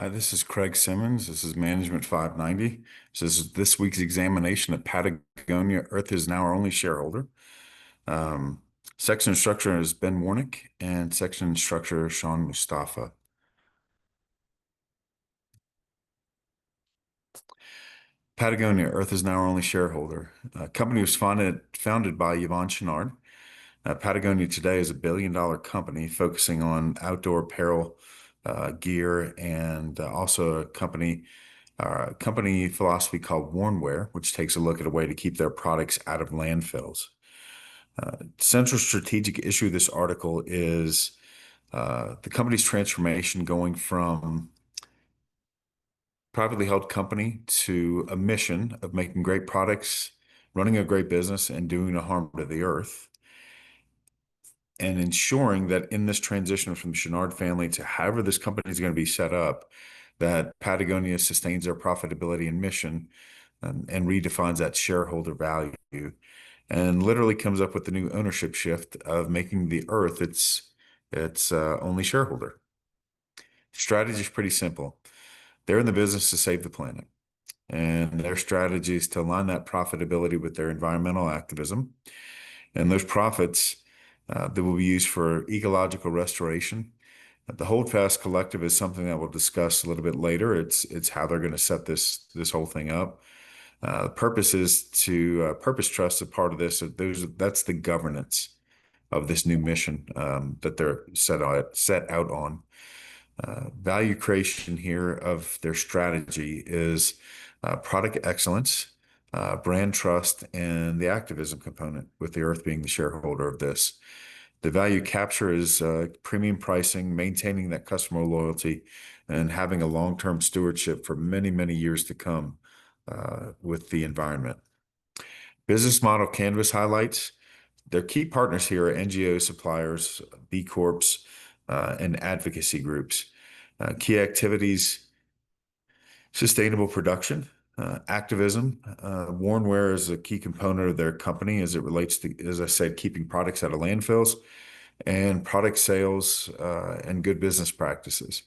Hi, this is Craig Simmons. This is Management 590. This is this week's examination of Patagonia. Earth is now our only shareholder. Um, Section instructor is Ben Warnick and section instructor Sean Mustafa. Patagonia, Earth is now our only shareholder. Company was founded by Yvon Chouinard. Patagonia today is $1 billion company focusing on outdoor apparel, gear, and also a company philosophy called Warnware, which takes a look at a way to keep their products out of landfills. Central strategic issue of this article is the company's transformation going from privately held company to a mission of making great products, running a great business, and doing no harm to the earth, and ensuring that in this transition from the Chouinard family to however this company is going to be set up, that Patagonia sustains their profitability and mission and redefines that shareholder value and literally comes up with the new ownership shift of making the earth its only shareholder. Strategy is pretty simple. They're in the business to save the planet, and their strategy is to align that profitability with their environmental activism. And those profits that will be used for ecological restoration. The Holdfast Collective is something that we'll discuss a little bit later. It's how they're going to set this whole thing up. The purpose is to Purpose Trust is part of this. That's the governance of this new mission that they're set out on. Value creation here of their strategy is product excellence, brand trust, and the activism component, with the earth being the shareholder of this. The value capture is premium pricing, maintaining that customer loyalty, and having a long-term stewardship for many, many years to come with the environment. Business model canvas highlights. Their key partners here are NGO suppliers, B Corps, and advocacy groups. Key activities, sustainable production, activism. Warnware is a key component of their company as it relates to, as I said, keeping products out of landfills, and product sales and good business practices.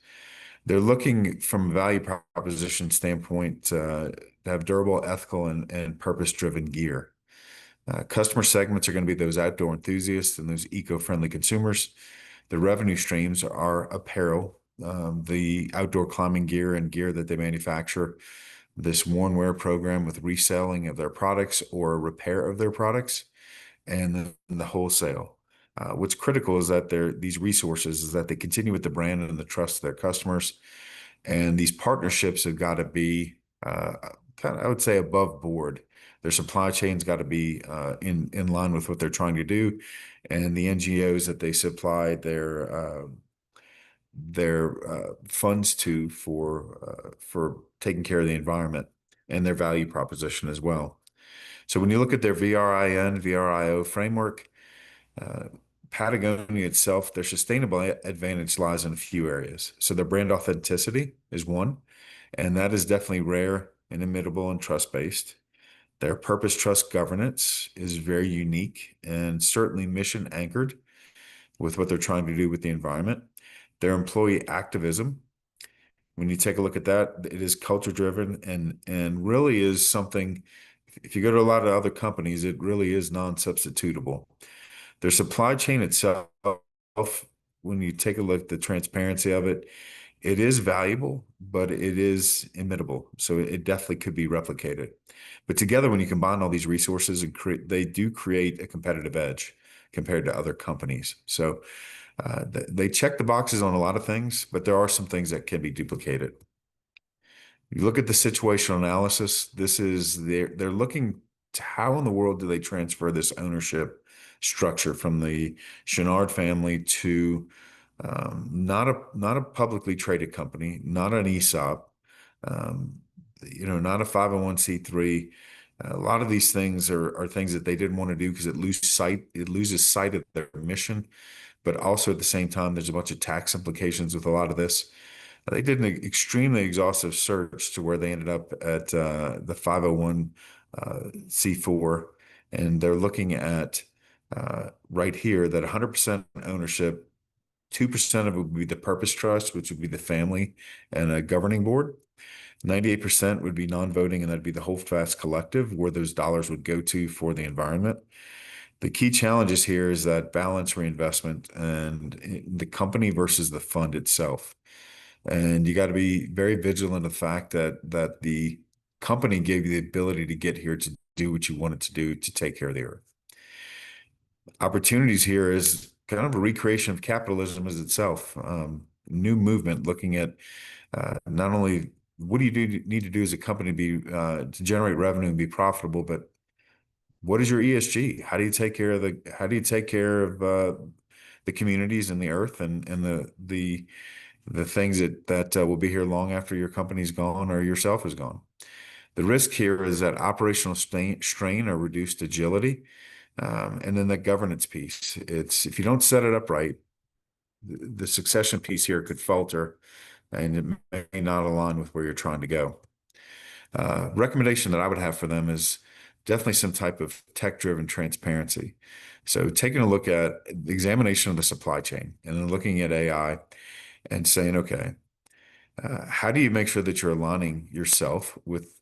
They're looking from a value proposition standpoint to have durable, ethical, and purpose-driven gear. Customer segments are going to be those outdoor enthusiasts and those eco-friendly consumers. The revenue streams are apparel, the outdoor climbing gear and gear that they manufacture, this Warnware program with reselling of their products or repair of their products, and the wholesale. What's critical is that these resources is that they continue with the brand and the trust of their customers, and these partnerships have got to be kind of, I would say, above board. Their supply chain's got to be in line with what they're trying to do, and the NGOs that they supply their funds to for taking care of the environment, and their value proposition as well. So when you look at their VRIN, VRIO framework, uh, Patagonia itself, their sustainable advantage lies in a few areas. So their brand authenticity is one, and that is definitely rare and immutable and trust-based. Their purpose trust governance is very unique and certainly mission anchored with what they're trying to do with the environment. Their employee activism, when you take a look at that, it is culture driven and really is something. If you go to a lot of other companies, it really is non-substitutable. Their supply chain itself, when you take a look at the transparency of it, it is valuable, but it is imitable. So it definitely could be replicated. But together, when you combine all these resources and they do create a competitive edge compared to other companies. So they check the boxes on a lot of things, but there are some things that can be duplicated. You look at the situational analysis, they're looking to how in the world do they transfer this ownership structure from the Chouinard family to not a publicly traded company, not an ESOP, um, not a 501(c)(3). A lot of these things are things that they didn't want to do because it loses sight of their mission. But also at the same time, there's a bunch of tax implications with a lot of this. They did an extremely exhaustive search to where they ended up at the 501(c)(4), and they're looking at right here that 100% ownership 2% of it would be the purpose trust, which would be the family and a governing board. 98% would be non-voting, and that'd be the Holdfast Collective, where those dollars would go to for the environment. The key challenges here is that balance reinvestment and the company versus the fund itself. And you got to be very vigilant of the fact that the company gave you the ability to get here to do what you wanted to do to take care of the earth. Opportunities here is kind of a recreation of capitalism as itself. New movement looking at not only what do you need to do as a company to generate revenue and be profitable, but what is your ESG? How do you take care of the communities and the earth and the things that will be here long after your company's gone or yourself is gone? The risk here is that operational strain or reduced agility, and then the governance piece. It's if you don't set it up right, the succession piece here could falter, and it may not align with where you're trying to go. Recommendation that I would have for them is definitely some type of tech-driven transparency. So taking a look at the examination of the supply chain and then looking at AI and saying, okay, how do you make sure that you're aligning yourself with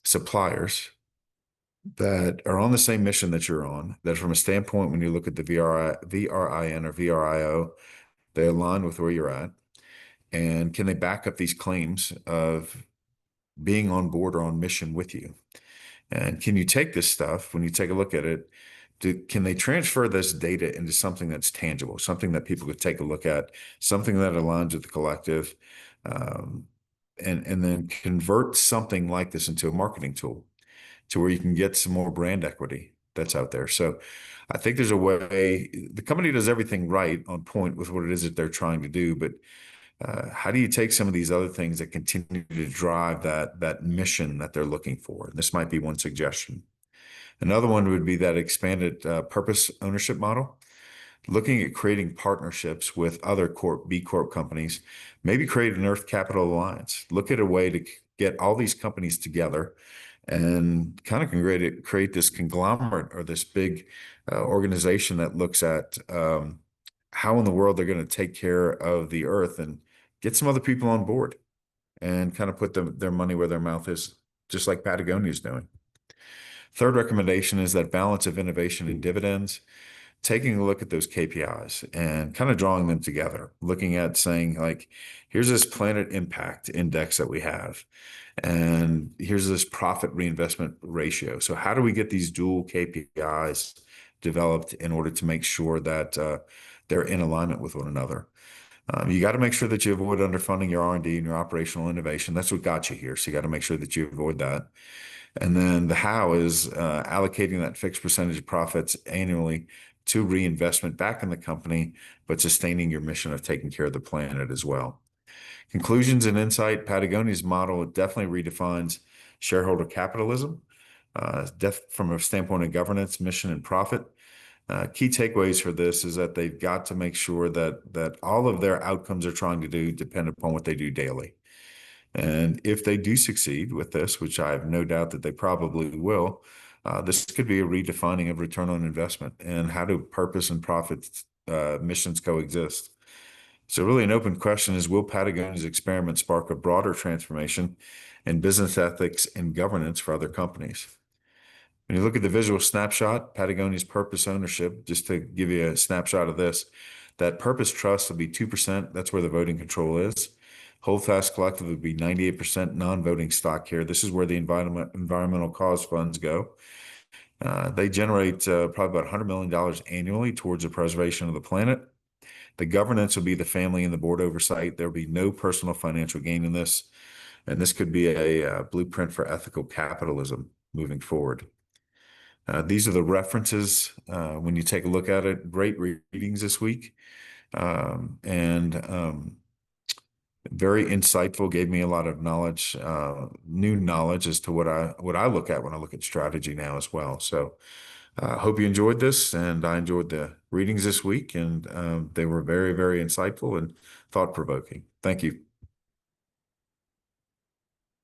suppliers that are on the same mission that you're on, that from a standpoint, when you look at the VRIN or VRIO, they align with where you're at? And can they back up these claims of being on board or on mission with you? And can you take this stuff, when you take a look at it, can they transfer this data into something that's tangible, something that people could take a look at, something that aligns with the collective, and then convert something like this into a marketing tool to where you can get some more brand equity that's out there. So I think there's a way. The company does everything right on point with what it is that they're trying to do, but how do you take some of these other things that continue to drive that mission that they're looking for? And this might be one suggestion. Another one would be that expanded purpose ownership model, looking at creating partnerships with other B Corp companies, maybe create an Earth Capital Alliance. Look at a way to get all these companies together and kind of create this conglomerate or this big organization that looks at how in the world they're going to take care of the earth and get some other people on board and kind of put their money where their mouth is, just like Patagonia is doing. Third recommendation is that balance of innovation and dividends, taking a look at those KPIs and kind of drawing them together, looking at saying, like, here's this planet impact index that we have, and here's this profit reinvestment ratio. So how do we get these dual KPIs developed in order to make sure that they're in alignment with one another? You got to make sure that you avoid underfunding your R&D and your operational innovation. That's what got you here. So you got to make sure that you avoid that. And then the how is allocating that fixed percentage of profits annually to reinvestment back in the company, but sustaining your mission of taking care of the planet as well. Conclusions and insight: Patagonia's model definitely redefines shareholder capitalism from a standpoint of governance, mission, and profit. Key takeaways for this is that they've got to make sure that all of their outcomes are trying to do depend upon what they do daily. And if they do succeed with this, which I have no doubt that they probably will, this could be a redefining of return on investment and how do purpose and profit missions coexist. So really an open question is, will Patagonia's experiment spark a broader transformation in business ethics and governance for other companies? When you look at the visual snapshot, Patagonia's purpose ownership, just to give you a snapshot of this, that purpose trust will be 2%. That's where the voting control is. Holdfast Collective would be 98% non-voting stock here. This is where the environmental cause funds go. They generate probably about $100 million annually towards the preservation of the planet. The governance will be the family and the board oversight. There will be no personal financial gain in this. And this could be a blueprint for ethical capitalism moving forward. These are the references when you take a look at it. Great readings this week. Very insightful, gave me a lot of knowledge, new knowledge as to what I look at when I look at strategy now as well. So hope you enjoyed this, and I enjoyed the readings this week, and they were very, very insightful and thought-provoking. Thank you.